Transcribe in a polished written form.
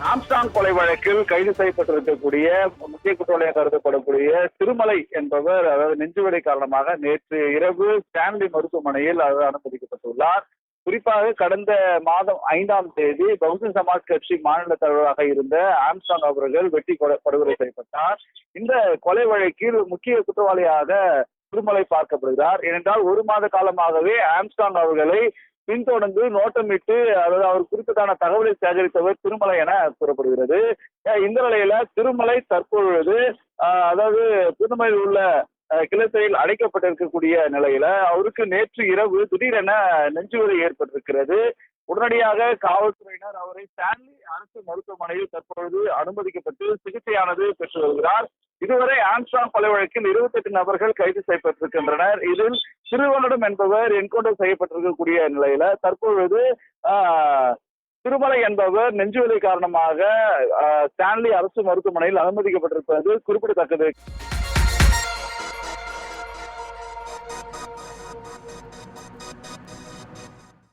Armstrong கொலை வழக்கில் கைது செய்யப்பட்டிருக்கக்கூடிய முக்கிய குற்றவாளியாக கருதப்படக்கூடிய திருமலை என்பவர் அதாவது நெஞ்சுவலி காரணமாக நேற்று இரவு ஸ்டான்லி மருத்துவமனையில் அனுமதிக்கப்பட்டுள்ளார். குறிப்பாக கடந்த மாதம் 5ஆம் தேதி பகுஜன் சமாஜ் கட்சி மாநில தலைவராக இருந்த ஆம்ஸ்டாங் அவர்கள் வெட்டி படுகொலை செய்யப்பட்டார். இந்த கொலை வழக்கில் முக்கிய குற்றவாளியாக திருமலை பார்க்கப்படுகிறார். ஏனென்றால் 1 மாத காலமாகவே ஆம்ஸ்டாங் அவர்களை பின்தொடர்ந்து நோட்டமிட்டு அதாவது அவர் குறித்ததான தகவலை சேகரித்தவர் திருமலை என கூறப்படுகிறது. இந்த நிலையில திருமலை தற்பொழுது அதாவது புதுமையில் உள்ள கிளத்தையில் அடைக்கப்பட்டிருக்கக்கூடிய நிலையில அவருக்கு நேற்று இரவு திடீரென நெஞ்சுவலி ஏற்பட்டிருக்கிறது. உடனடியாக காவல்துறையினர் அவரை ஸ்டான்லி அரசு மருத்துவமனையில் தற்பொழுது அனுமதிக்கப்பட்டு சிகிச்சையானது பெற்று வருகிறார். இதுவரை ஆம்ஸ்டாங் கொலை வழக்கில் 28 நபர்கள் கைது செய்யப்பட்டிருக்கின்றனர். இதில் திருவனடம் என்பவர் என்கவுண்டர் செய்யப்பட்டிருக்கக்கூடிய நிலையில தற்பொழுது திருமலை என்பவர் நெஞ்சுவலி காரணமாக ஸ்டான்லி அரசு மருத்துவமனையில் அனுமதிக்கப்பட்டிருப்பது குறிப்பிடத்தக்கது.